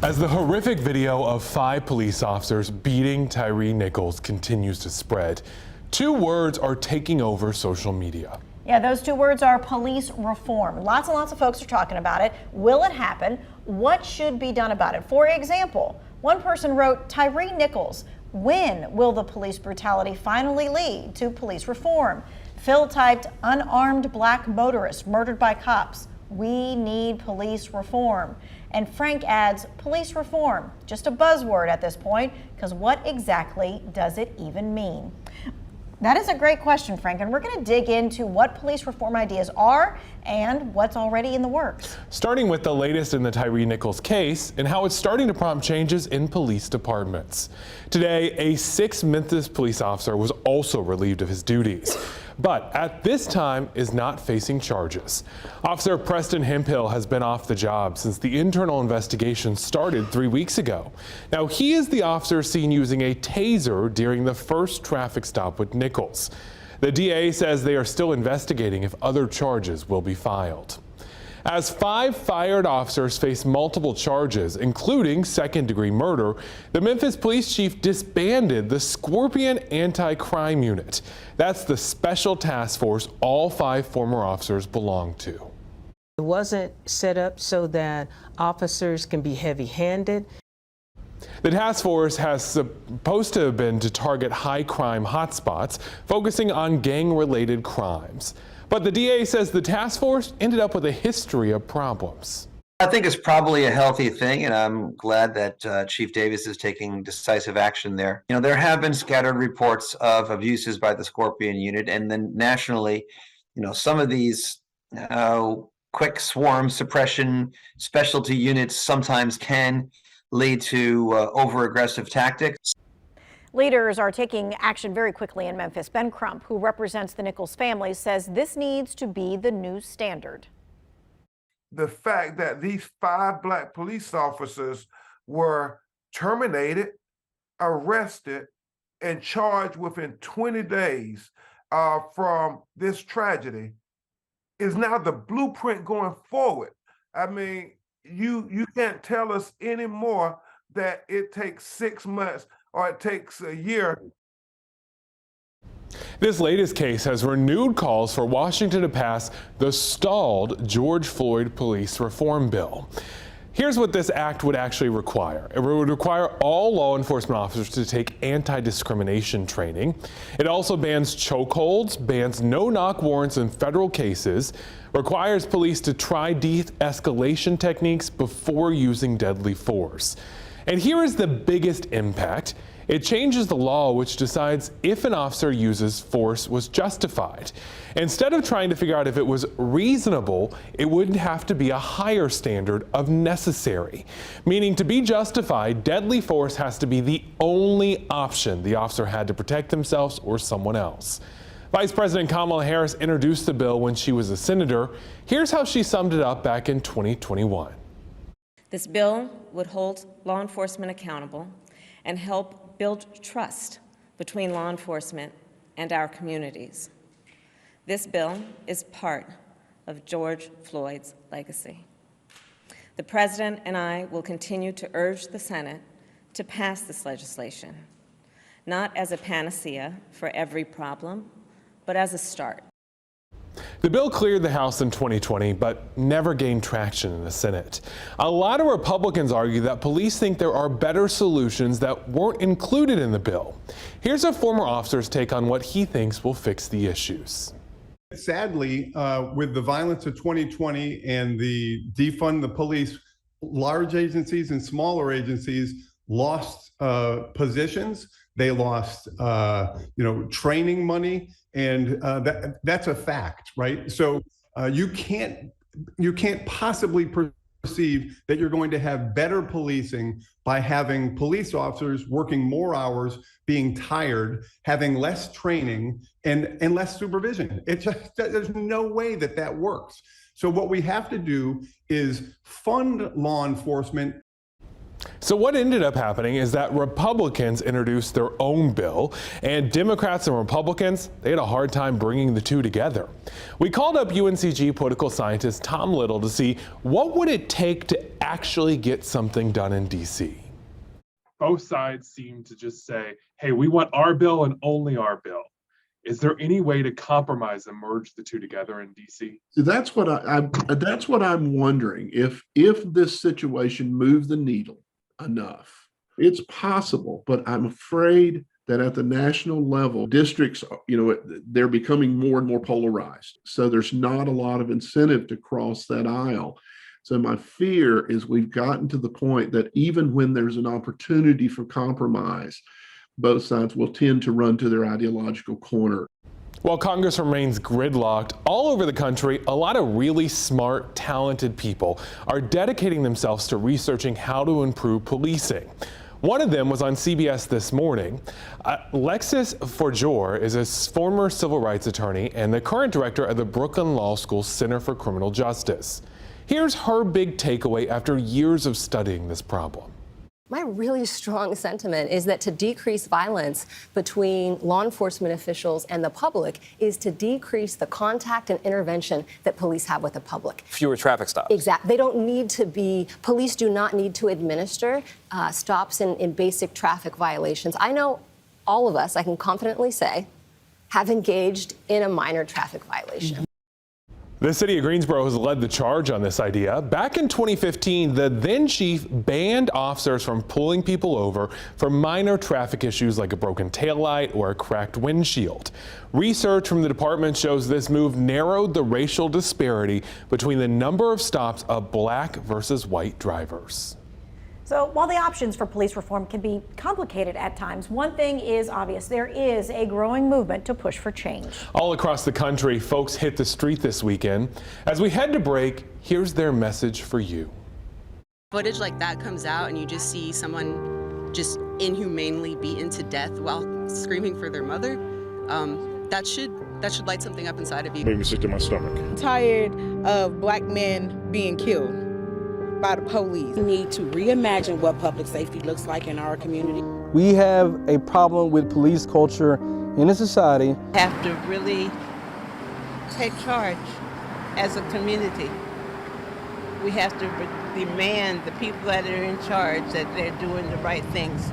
As the horrific video of 5 police officers beating Tyre Nichols continues to spread, 2 words are taking over social media. Yeah, those 2 words are police reform. Lots and lots of folks are talking about it. Will it happen? What should be done about it? For example, one person wrote, Tyre Nichols, when will the police brutality finally lead to police reform? Phil typed, unarmed black motorist murdered by cops. We need police reform. And Frank adds, police reform, just a buzzword at this point, because what exactly does it even mean? That is a great question, Frank, and we're going to dig into what police reform ideas are and what's already in the works. Starting with the latest in the Tyre Nichols case and how it's starting to prompt changes in police departments. Today, a 6th Memphis police officer was also relieved of his duties, but at this time is not facing charges. Officer Preston Hemphill has been off the job since the internal investigation started 3 weeks ago. Now, he is the officer seen using a taser during the first traffic stop with Nichols. The DA says they are still investigating if other charges will be filed. As 5 fired officers face multiple charges, including second-degree murder, the Memphis Police Chief disbanded the Scorpion Anti-Crime Unit. That's the special task force all 5 former officers belong to. It wasn't set up so that officers can be heavy-handed. The task force has supposed to have been to target high-crime hotspots, focusing on gang-related crimes. But the DA says the task force ended up with a history of problems. I think it's probably a healthy thing, and I'm glad that Chief Davis is taking decisive action there. You know, there have been scattered reports of abuses by the Scorpion unit, and then nationally, you know, some of these quick swarm suppression specialty units sometimes can lead to over-aggressive tactics. Leaders are taking action very quickly in Memphis. Ben Crump, who represents the Nichols family, says this needs to be the new standard. The fact that these 5 black police officers were terminated, arrested, and charged within 20 days from this tragedy is now the blueprint going forward. I mean, you can't tell us anymore that it takes 6 months or it takes a year. This latest case has renewed calls for Washington to pass the stalled George Floyd police reform bill. Here's what this act would actually require. It would require all law enforcement officers to take anti-discrimination training. It also bans chokeholds, bans no-knock warrants in federal cases, requires police to try de-escalation techniques before using deadly force. And here is the biggest impact. It changes the law which decides if an officer uses force was justified. Instead of trying to figure out if it was reasonable, it would have to be a higher standard of necessary. Meaning to be justified, deadly force has to be the only option the officer had to protect themselves or someone else. Vice President Kamala Harris introduced the bill when she was a senator. Here's how she summed it up back in 2021. This bill would hold law enforcement accountable and help build trust between law enforcement and our communities. This bill is part of George Floyd's legacy. The President and I will continue to urge the Senate to pass this legislation, not as a panacea for every problem, but as a start. The bill cleared the House in 2020, but never gained traction in the Senate. A lot of Republicans argue that police think there are better solutions that weren't included in the bill. Here's a former officer's take on what he thinks will fix the issues. Sadly, with the violence of 2020 and the defund the police, large agencies and smaller agencies lost positions. They lost, training money, and that's a fact, right? So you can't possibly perceive that you're going to have better policing by having police officers working more hours, being tired, having less training, and less supervision. It just, there's no way that works. So what we have to do is fund law enforcement. So what ended up happening is that Republicans introduced their own bill, and Democrats and Republicans, they had a hard time bringing the two together. We called up UNCG political scientist Tom Little to see what would it take to actually get something done in D.C. Both sides seem to just say, hey, we want our bill and only our bill. Is there any way to compromise and merge the two together in D.C.? That's what I'm wondering. If this situation moves the needle enough, it's possible, but I'm afraid that at the national level, districts, they're becoming more and more polarized. So there's not a lot of incentive to cross that aisle. So my fear is we've gotten to the point that even when there's an opportunity for compromise, both sides will tend to run to their ideological corner. While Congress remains gridlocked all over the country, a lot of really smart, talented people are dedicating themselves to researching how to improve policing. One of them was on CBS this morning. Alexis Forjor is a former civil rights attorney and the current director of the Brooklyn Law School Center for Criminal Justice. Here's her big takeaway after years of studying this problem. My really strong sentiment is that to decrease violence between law enforcement officials and the public is to decrease the contact and intervention that police have with the public. Fewer traffic stops. Exactly. They don't need to be, police do not need to administer stops in basic traffic violations. I know all of us, I can confidently say, have engaged in a minor traffic violation. The city of Greensboro has led the charge on this idea. Back in 2015, the then chief banned officers from pulling people over for minor traffic issues like a broken taillight or a cracked windshield. Research from the department shows this move narrowed the racial disparity between the number of stops of black versus white drivers. So while the options for police reform can be complicated at times, one thing is obvious. There is a growing movement to push for change. All across the country, folks hit the street this weekend. As we head to break, here's their message for you. Footage like that comes out and you just see someone just inhumanely beaten to death while screaming for their mother. That should light something up inside of you. Made me sick to my stomach. I'm tired of black men being killed by the police. We need to reimagine what public safety looks like in our community. We have a problem with police culture in a society. We have to really take charge as a community. We have to demand the people that are in charge that they're doing the right things.